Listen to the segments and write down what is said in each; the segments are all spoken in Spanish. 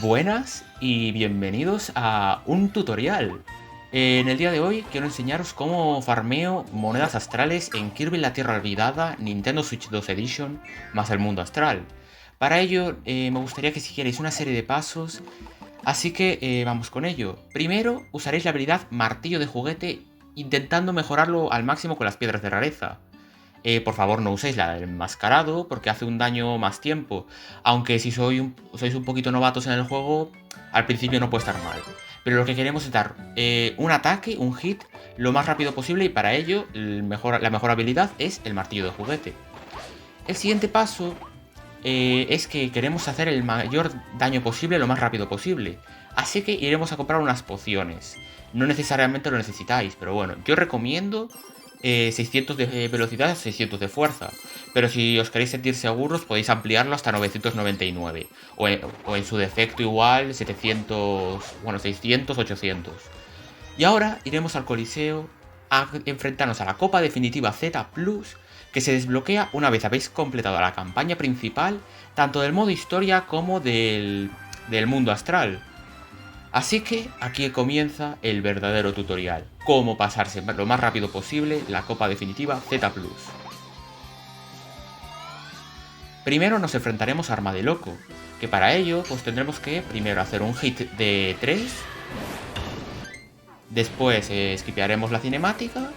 Buenas y bienvenidos a un tutorial. En el día de hoy quiero enseñaros cómo farmeo monedas astrales en Kirby la Tierra Olvidada Nintendo Switch 2 Edition más el mundo astral. Para ello me gustaría que siguierais una serie de pasos, así que vamos con ello. Primero usaréis la habilidad Martillo de Juguete intentando mejorarlo al máximo con las piedras de rareza. Por favor no uséis la del enmascarado porque hace un daño más tiempo. Aunque si sois un poquito novatos en el juego, al principio no puede estar mal. Pero lo que queremos es dar un ataque, un hit, lo más rápido posible y para ello la mejor habilidad es el martillo de juguete. El siguiente paso es que queremos hacer el mayor daño posible lo más rápido posible. Así que iremos a comprar unas pociones. No necesariamente lo necesitáis, pero bueno, yo recomiendo 600 de velocidad, 600 de fuerza. Pero si os queréis sentir seguros, podéis ampliarlo hasta 999. O en su defecto igual, 700, bueno, 600, 800. Y ahora iremos al Coliseo a enfrentarnos a la Copa Definitiva Z Plus, que se desbloquea una vez habéis completado la campaña principal, tanto del modo historia como del mundo astral. Así que aquí comienza el verdadero tutorial, cómo pasarse lo más rápido posible la Copa Definitiva Z+. Primero nos enfrentaremos a Arma de Loco, que para ello pues tendremos que primero hacer un hit de 3, después skipearemos la cinemática,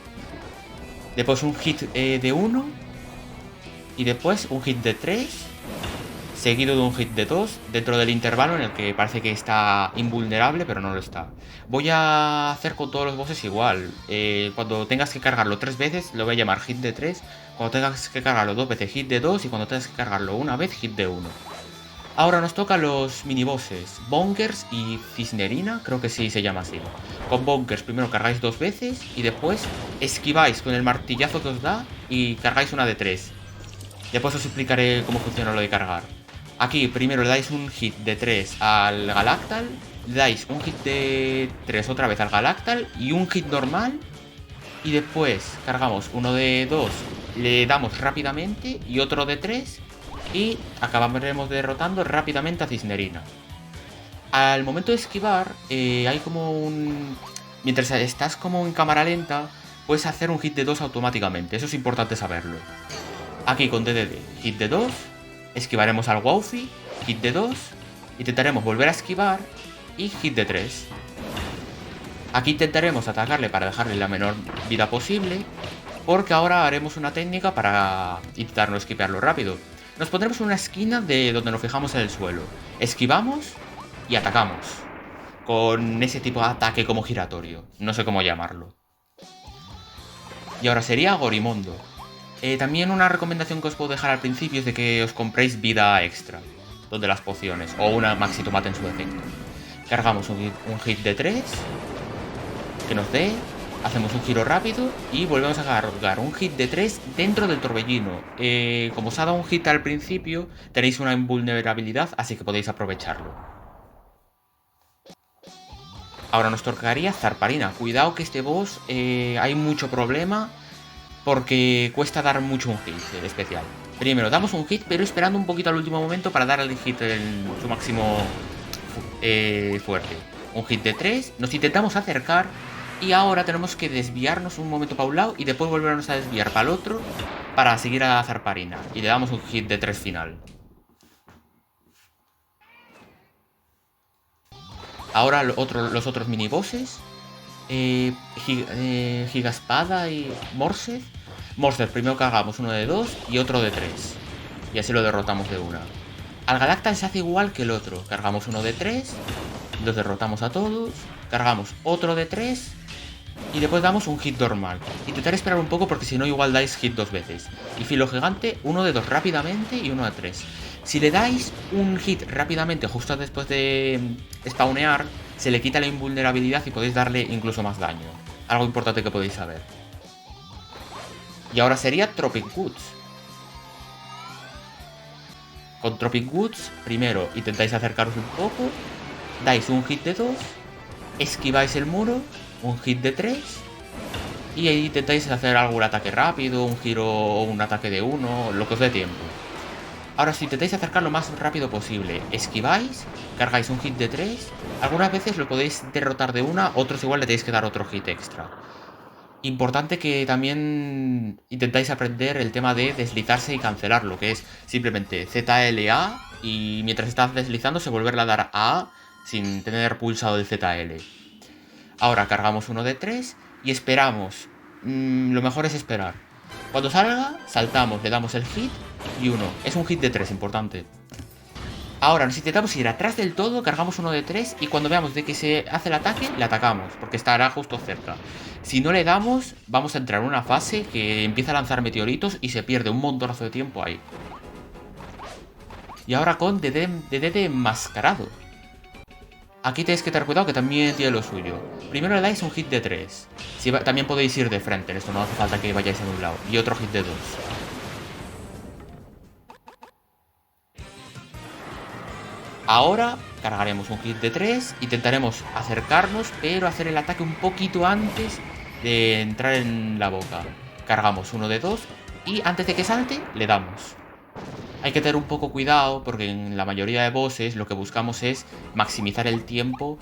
después un hit de 1, y después un hit de 3, seguido de un hit de 2 dentro del intervalo en el que parece que está invulnerable, pero no lo está. Voy a hacer con todos los bosses igual. Cuando tengas que cargarlo 3 veces, lo voy a llamar hit de 3. Cuando tengas que cargarlo 2 veces, hit de 2. Y cuando tengas que cargarlo una vez, hit de 1. Ahora nos tocan los minibosses, Bonkers y Cisnerina, creo que sí se llama así. Con Bonkers primero cargáis 2 veces y después esquiváis con el martillazo que os da y cargáis una de 3. Después os explicaré cómo funciona lo de cargar. Aquí primero le dais un hit de 3 al Galactal, le dais un hit de 3 otra vez al Galactal y un hit normal. Y después cargamos uno de 2, le damos rápidamente y otro de 3 y acabaremos derrotando rápidamente a Cisnerina. Al momento de esquivar hay como un... Mientras estás como en cámara lenta, puedes hacer un hit de 2 automáticamente, eso es importante saberlo. Aquí con DDD, hit de 2, esquivaremos al Wowfy, hit de 2, intentaremos volver a esquivar y hit de 3. Aquí intentaremos atacarle para dejarle la menor vida posible, porque ahora haremos una técnica para intentar no esquivarlo rápido. Nos pondremos en una esquina de donde nos fijamos en el suelo, esquivamos y atacamos, con ese tipo de ataque como giratorio, no sé cómo llamarlo. Y ahora sería Gorimondo. También una recomendación que os puedo dejar al principio es de que os compréis vida extra, donde las pociones, o una Maxi Tomate en su defecto. Cargamos un hit de 3, que nos dé, hacemos un giro rápido y volvemos a cargar un hit de 3 dentro del torbellino. Como os ha dado un hit al principio, tenéis una invulnerabilidad, así que podéis aprovecharlo. Ahora nos tocaría Zarparina. Cuidado que este boss hay mucho problema, porque cuesta dar mucho un hit especial. Primero damos un hit, pero esperando un poquito al último momento para dar el hit en su máximo fuerte. Un hit de 3, nos intentamos acercar y ahora tenemos que desviarnos un momento para un lado y después volvernos a desviar para el otro para seguir a Zarparina. Y le damos un hit de 3 final. Ahora los otros minibosses. Gigaspada y Morse. Morse, primero cargamos uno de 2 y otro de 3. Y así lo derrotamos de una. Al Galactal se hace igual que el otro. Cargamos uno de 3, los derrotamos a todos. Cargamos otro de 3 y después damos un hit normal. Intentar esperar un poco porque si no igual dais hit 2 veces. Y Filo Gigante, uno de 2 rápidamente y uno de 3. Si le dais un hit rápidamente justo después de spawnear, se le quita la invulnerabilidad y podéis darle incluso más daño. Algo importante que podéis saber. Y ahora sería Tropic Woods. Con Tropic Woods, primero intentáis acercaros un poco, dais un hit de 2, esquiváis el muro, un hit de 3, y ahí intentáis hacer algún ataque rápido, un giro o un ataque de 1, lo que os dé tiempo. Ahora, si intentáis acercar lo más rápido posible, esquiváis, cargáis un hit de 3. Algunas veces lo podéis derrotar de una, otros igual le tenéis que dar otro hit extra. Importante que también intentáis aprender el tema de deslizarse y cancelarlo, que es simplemente ZLA y mientras estás deslizándose volverle a dar a A sin tener pulsado el ZL. Ahora cargamos uno de 3 y esperamos. Lo mejor es esperar. Cuando salga, saltamos, le damos el hit y uno. Es un hit de 3, importante. Ahora nos intentamos ir atrás del todo, cargamos uno de 3 y cuando veamos de que se hace el ataque, le atacamos, porque estará justo cerca. Si no le damos, vamos a entrar en una fase que empieza a lanzar meteoritos y se pierde un montonazo de tiempo ahí. Y ahora con DD enmascarado. Aquí tenéis que tener cuidado que también tiene lo suyo. Primero le dais un hit de 3. También podéis ir de frente, en esto no hace falta que vayáis en un lado. Y otro hit de 2. Ahora cargaremos un hit de 3, intentaremos acercarnos, pero hacer el ataque un poquito antes de entrar en la boca. Cargamos uno de 2 y antes de que salte, le damos. Hay que tener un poco cuidado porque en la mayoría de bosses lo que buscamos es maximizar el tiempo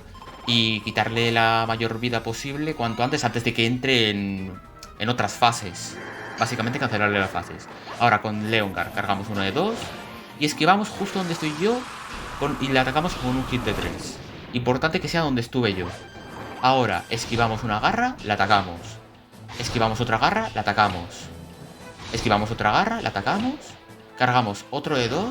y quitarle la mayor vida posible cuanto antes de que entre en otras fases. Básicamente cancelarle las fases. Ahora con Leongar cargamos uno de 2 y esquivamos justo donde estoy yo y le atacamos con un hit de 3. Importante que sea donde estuve yo. Ahora esquivamos una garra, la atacamos. Esquivamos otra garra, la atacamos. Esquivamos otra garra, la atacamos. Cargamos otro de 2.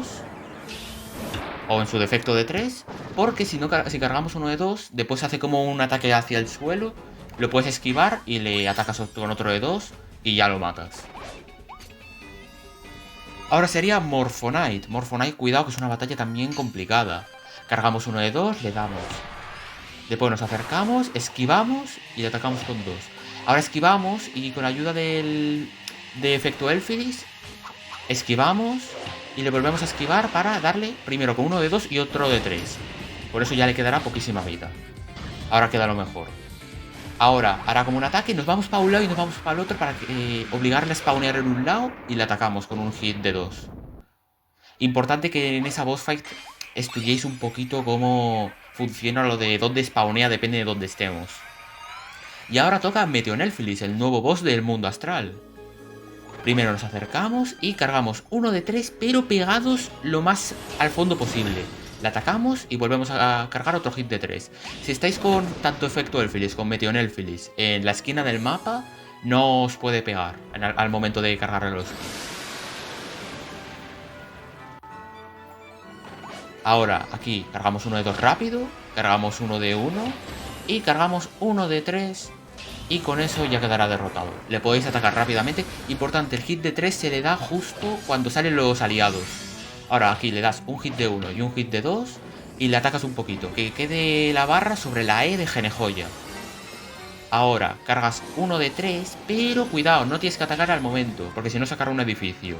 O en su defecto de 3. Porque si cargamos uno de 2, después hace como un ataque hacia el suelo. Lo puedes esquivar y le atacas con otro de 2 y ya lo matas. Ahora sería Morphonite. Morphonite, cuidado que es una batalla también complicada. Cargamos uno de 2, le damos. Después nos acercamos, esquivamos y le atacamos con 2. Ahora esquivamos y con ayuda de efecto Elfiris, esquivamos y le volvemos a esquivar para darle primero con uno de 2 y otro de 3. Por eso ya le quedará poquísima vida. Ahora queda lo mejor. Ahora hará como un ataque, nos vamos para un lado y nos vamos para el otro para obligarle a spawnear en un lado y le atacamos con un hit de 2. Importante que en esa boss fight estudiéis un poquito cómo funciona lo de dónde spawnea, depende de dónde estemos. Y ahora toca Meteonelfilis, el nuevo boss del mundo astral. Primero nos acercamos y cargamos uno de 3, pero pegados lo más al fondo posible. Le atacamos y volvemos a cargar otro hit de 3. Si estáis con tanto efecto Elfilis, con Meteonelfilis, en la esquina del mapa, no os puede pegar al momento de cargarle los hits. Ahora, aquí, cargamos uno de 2 rápido, cargamos uno de 1 y cargamos uno de 3 y con eso ya quedará derrotado. Le podéis atacar rápidamente. Importante, el hit de 3 se le da justo cuando salen los aliados. Ahora aquí le das un hit de 1 y un hit de 2 y le atacas un poquito. Que quede la barra sobre la E de Genejoya. Ahora cargas uno de 3, pero cuidado, no tienes que atacar al momento, porque si no sacará un edificio.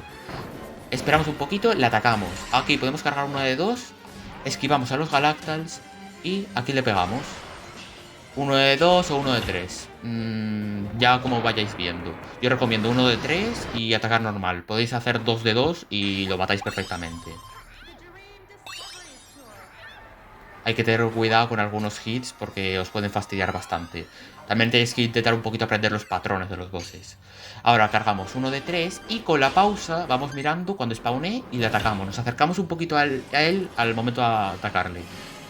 Esperamos un poquito, le atacamos. Aquí podemos cargar uno de 2, esquivamos a los Galactals y aquí le pegamos. Uno de 2 o uno de 3. Ya como vayáis viendo. Yo recomiendo uno de 3 y atacar normal. Podéis hacer 2 de 2 y lo matáis perfectamente. Hay que tener cuidado con algunos hits porque os pueden fastidiar bastante. También tenéis que intentar un poquito aprender los patrones de los bosses. Ahora cargamos uno de 3 y con la pausa vamos mirando cuando spawnee y le atacamos. Nos acercamos un poquito a él al momento de atacarle.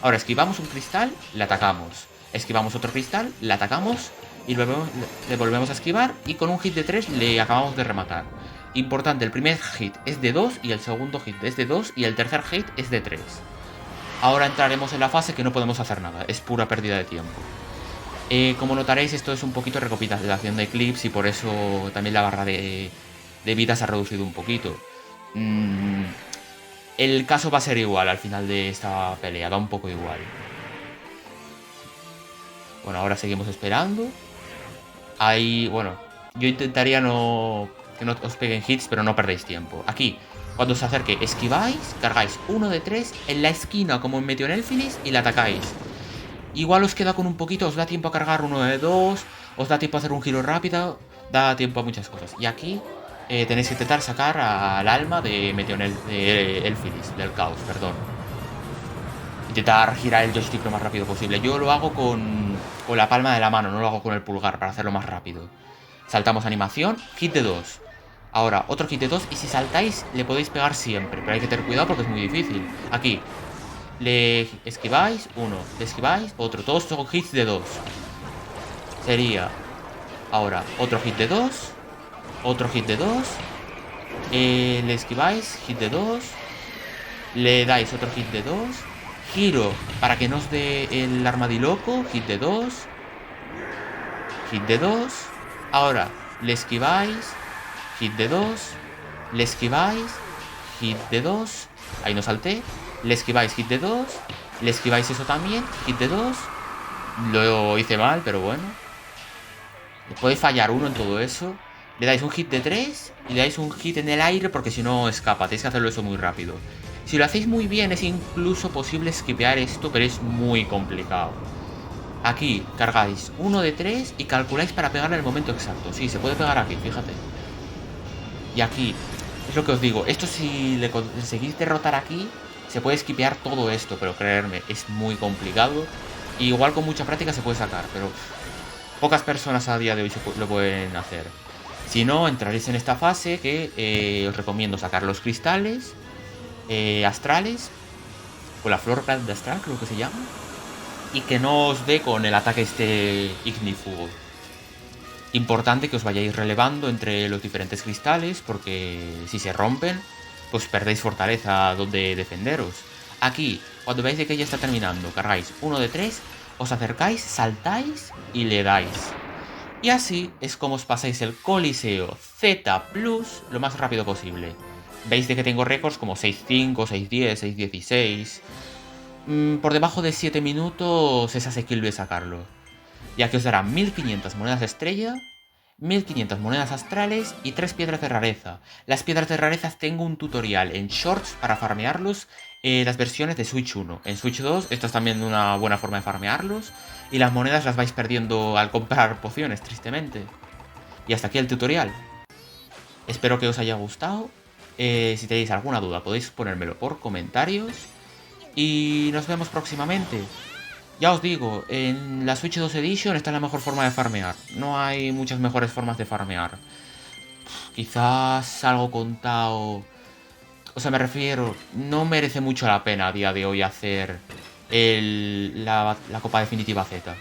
Ahora esquivamos un cristal, le atacamos. Esquivamos otro cristal, le atacamos y le volvemos a esquivar y con un hit de 3 le acabamos de rematar. Importante, el primer hit es de 2 y el segundo hit es de 2 y el tercer hit es de 3. Ahora entraremos en la fase que no podemos hacer nada, es pura pérdida de tiempo. Como notaréis, esto es un poquito recopilación de clips y por eso también la barra de vida se ha reducido un poquito. El caso va a ser igual al final de esta pelea, da un poco igual. Bueno, ahora seguimos esperando. Ahí, bueno, yo intentaría que no os peguen hits, pero no perdéis tiempo. Aquí, cuando os acerque, esquiváis, cargáis uno de 3 en la esquina como en Meteonelfilis y le atacáis. Igual os queda con un poquito, os da tiempo a cargar uno de 2, os da tiempo a hacer un giro rápido, da tiempo a muchas cosas. Y aquí tenéis que intentar sacar al alma de de Elfilis, del caos, perdón. Intentar girar el joystick lo más rápido posible. Yo lo hago con la palma de la mano, no lo hago con el pulgar para hacerlo más rápido. Saltamos animación, hit de 2. Ahora, otro hit de 2 y si saltáis le podéis pegar siempre, pero hay que tener cuidado porque es muy difícil. Aquí, le esquiváis, uno, le esquiváis, otro. Todos son hits de 2. Sería, ahora, otro hit de 2, otro hit de 2. Le esquiváis, hit de 2. Le dais otro hit de 2. Giro para que no os dé el armadiloco, hit de 2. Hit de 2. Ahora, le esquiváis, hit de 2. Le esquiváis, hit de 2. Ahí no salté. Le esquiváis, hit de 2. Le esquiváis eso también, hit de 2. Lo hice mal, pero bueno. Podéis fallar uno en todo eso. Le dais un hit de 3 y le dais un hit en el aire porque si no escapa. Tenéis que hacerlo eso muy rápido. Si lo hacéis muy bien es incluso posible esquipear esto, pero es muy complicado. Aquí cargáis uno de 3 y calculáis para pegarle en el momento exacto. Sí, se puede pegar aquí, fíjate. Y aquí, es lo que os digo. Esto si le conseguís derrotar aquí, se puede esquipear todo esto, pero creerme, es muy complicado. Y igual con mucha práctica se puede sacar, pero pocas personas a día de hoy lo pueden hacer. Si no, entraréis en esta fase que os recomiendo sacar los cristales astrales, o la flor de astral creo que se llama, y que no os dé con el ataque este ignífugo. Importante que os vayáis relevando entre los diferentes cristales, porque si se rompen, pues perdéis fortaleza donde defenderos. Aquí, cuando veáis de que ya está terminando, cargáis uno de 3, os acercáis, saltáis y le dais. Y así es como os pasáis el Coliseo Z Plus lo más rápido posible. Veis de que tengo récords como 6.5, 6.10, 6.16. Por debajo de 7 minutos es asequible sacarlo. Ya que os dará 1500 monedas de estrella, 1500 monedas astrales y 3 piedras de rareza. Las piedras de rareza tengo un tutorial en Shorts para farmearlos, las versiones de Switch 1. En Switch 2 esto es también una buena forma de farmearlos. Y las monedas las vais perdiendo al comprar pociones, tristemente. Y hasta aquí el tutorial. Espero que os haya gustado. Si tenéis alguna duda podéis ponérmelo por comentarios. Y nos vemos próximamente. Ya os digo, en la Switch 2 Edition está la mejor forma de farmear. No hay muchas mejores formas de farmear. Quizás algo contado... O sea, me refiero, no merece mucho la pena a día de hoy hacer la Copa Definitiva Z.